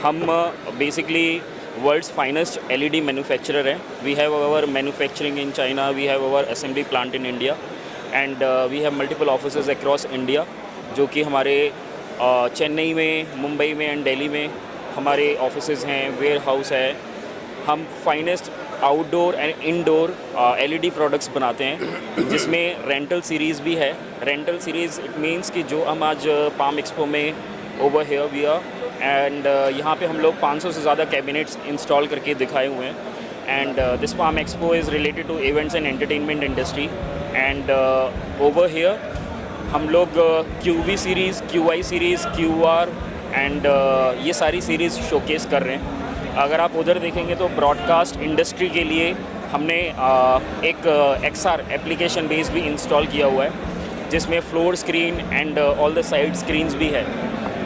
हम basically world's finest LED manufacturer हैं. We have our manufacturing in China, we have our assembly plant in India and we have multiple offices across India, जो कि हमारे चेन्नई में, मुंबई में and Delhi में हमारे ऑफिसेज हैं, वेयर हाउस है. हम finest outdoor and indoor LED products बनाते हैं, जिसमें रेंटल सीरीज़ भी है. रेंटल सीरीज़ इट मीन्स कि जो हम आज पाम एक्सपो में over here we are and यहाँ पे हम लोग 500 से ज़्यादा कैबिनेट्स इंस्टॉल करके दिखाए हुए हैं. And this Palm Expo is related to events and entertainment industry. And over here हम लोग QV series, QI series, QR and ये सारी सीरीज़ शोकेस कर रहे हैं. अगर आप उधर देखेंगे तो ब्रॉडकास्ट इंडस्ट्री के लिए हमने एक XR एप्लीकेशन बेस भी इंस्टॉल किया हुआ है, जिसमें floor screen and all the side screens भी है.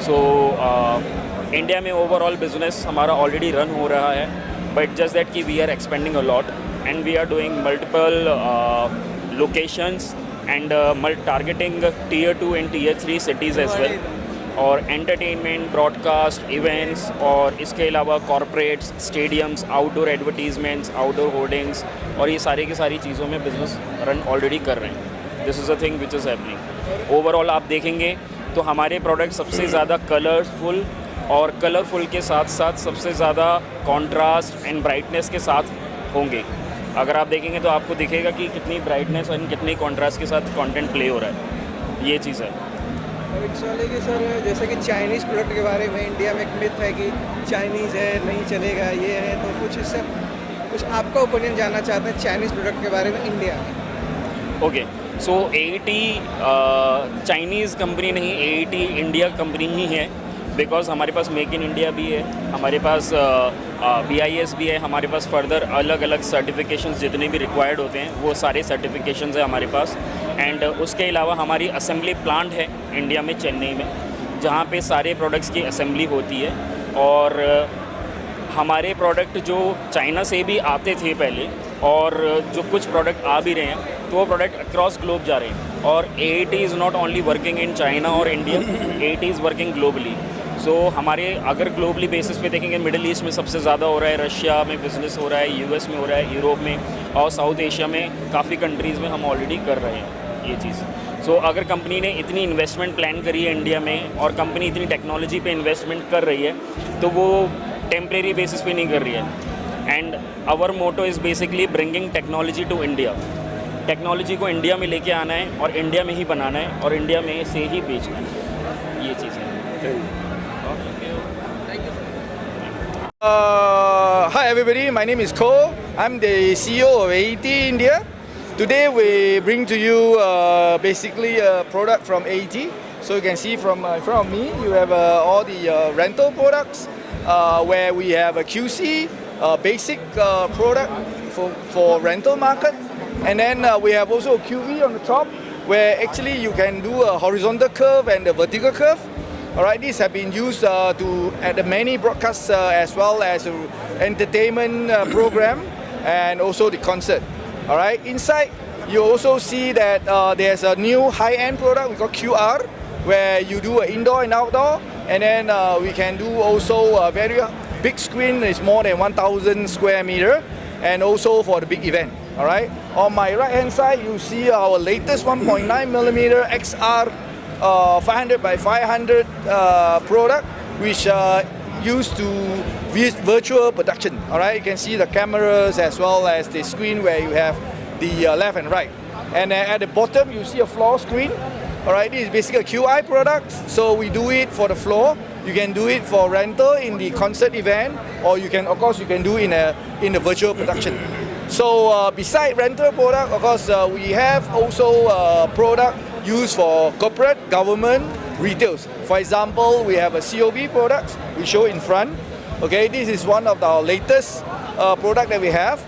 सो इंडिया में ओवरऑल बिजनेस हमारा ऑलरेडी रन हो रहा है, बट जस्ट दैट कि we are expanding a lot and we are doing multiple locations and targeting Tier 2 and Tier 3 cities as well. और entertainment, broadcast, events और इसके अलावा corporates, stadiums, outdoor advertisements, outdoor hoardings और ये सारी की सारी चीज़ों में बिजनेस रन ऑलरेडी कर रहे हैं. This is a thing which is happening. Overall आप देखेंगे तो हमारे प्रोडक्ट सबसे ज़्यादा कलरफुल और कलरफुल के साथ साथ सबसे ज़्यादा कॉन्ट्रास्ट एंड ब्राइटनेस के साथ होंगे. अगर आप देखेंगे तो आपको दिखेगा कि कितनी ब्राइटनेस और कितनी कॉन्ट्रास्ट के साथ कंटेंट प्ले हो रहा है. ये चीज़ है. और एक सवाल है कि सर, जैसे कि चाइनीज़ प्रोडक्ट के बारे में इंडिया में एक मिथ है कि चाइनीज़ है, नहीं चलेगा, ये है, तो कुछ इससे कुछ आपका ओपिनियन जानना चाहते हैं चाइनीज़ प्रोडक्ट के बारे में इंडिया में. ओके, सो AET चाइनीज़ कंपनी नहीं, AET इंडिया कंपनी ही है. बिकॉज हमारे पास मेक इन इंडिया भी है, हमारे पास BIS भी है, हमारे पास फर्दर अलग अलग सर्टिफिकेशंस जितने भी रिक्वायर्ड होते हैं वो सारे सर्टिफिकेशंस है हमारे पास. एंड उसके अलावा हमारी असेंबली प्लांट है इंडिया में, चेन्नई में, जहाँ पे सारे प्रोडक्ट्स की असेंबली होती है. और हमारे प्रोडक्ट जो चाइना से भी आते थे पहले और जो कुछ प्रोडक्ट आ भी रहे हैं, तो वो प्रोडक्ट अक्रॉस ग्लोब जा रहे हैं. और AET is not only working in China और India, AET is working globally. So हमारे अगर ग्लोबली बेसिस पे देखेंगे, मिडिल ईस्ट में सबसे ज़्यादा हो रहा है, रशिया में बिज़नेस हो रहा है, US में हो रहा है, यूरोप में और साउथ एशिया में काफ़ी कंट्रीज़ में हम ऑलरेडी कर रहे हैं ये चीज़. सो अगर कंपनी ने इतनी इन्वेस्टमेंट प्लान करी है इंडिया में और कंपनी इतनी टेक्नोलॉजी पे इन्वेस्टमेंट कर रही है, तो वो टेम्परेरी बेसिस पे नहीं कर रही है. And our motto is basically bringing technology to India. Technology को इंडिया में लेके आना है और इंडिया में ही बनाना है और इंडिया में से ही बेचना है. ये चीज़ है. Hi everybody, my name is Ko. I'm the CEO of AET India. Today we bring to you basically a product from AET. So you can see from in front of me, you have all the rental products where we have a QC, basic product for rental market. And then we have also a QV on the top where actually you can do a horizontal curve and a vertical curve. Alright, these have been used at the many broadcasts as well as entertainment program and also the concert. Alright, inside you also see that there's a new high-end product we call QR, where you do an indoor and outdoor, and then we can do also a very big screen, is more than 1,000 square meter, and also for the big event. Alright, on my right hand side you see our latest 1.9 millimeter XR 500 by 500 product, which used to virtual production. All right, you can see the cameras as well as the screen where you have the left and right. And at the bottom you see a floor screen. All right, this is basically a QI product. So we do it for the floor. You can do it for rental in the concert event, or you can, of course, you can do in the virtual production. So beside rental product, of course, we have also product used for corporate, government, retails. For example, we have a COB product we show in front. Okay, this is one of our latest product that we have,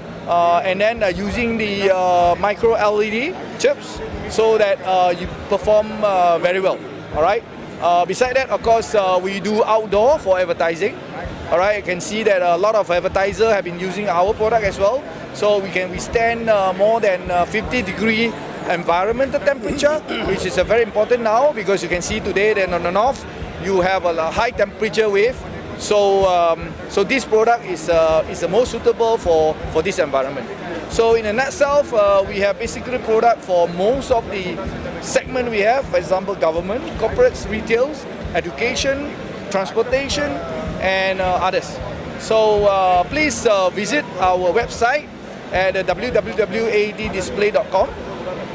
and then using the micro LED chips so that you perform very well. All right. Beside that, of course, we do outdoor for advertising. All right, you can see that a lot of advertisers have been using our product as well. So we can withstand more than 50-degree environmental temperature, which is very important now because you can see today that on the north you have a high temperature wave. So this product is the most suitable for this environment. So in a nutshell, we have basically product for most of the segment we have. For example, government, corporates, retails, education, transportation, and others. So please visit our website at www.aeddisplay.com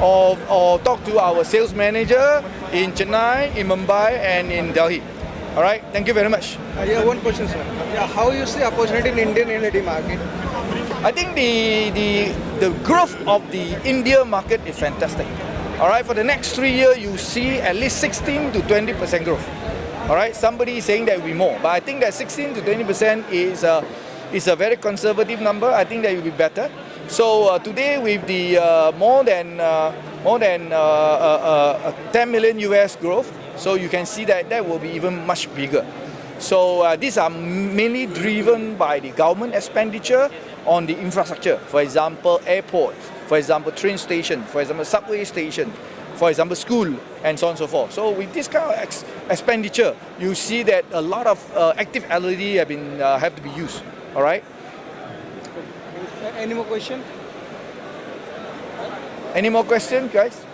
or talk to our sales manager in Chennai, in Mumbai, and in Delhi. All right, thank you very much. Yeah, one question, sir. Yeah, how you see opportunity in Indian LED market? I think the growth of the India market is fantastic. All right, for the next 3 years, you see at least 16 to 20% growth. All right, somebody is saying that will be more, but I think that 16 to 20% is a very conservative number. I think that it will be better. So today, with the more than 10 million US growth, so you can see that that will be even much bigger. So these are mainly driven by the government expenditure on the infrastructure. For example, airports, for example, train station, for example, subway station, for example, school, and so on and so forth. So with this kind of expenditure, you see that a lot of active LED have to be used. All right. Any more question? Any more questions, guys?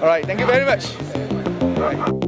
All right. Thank you very much. All right.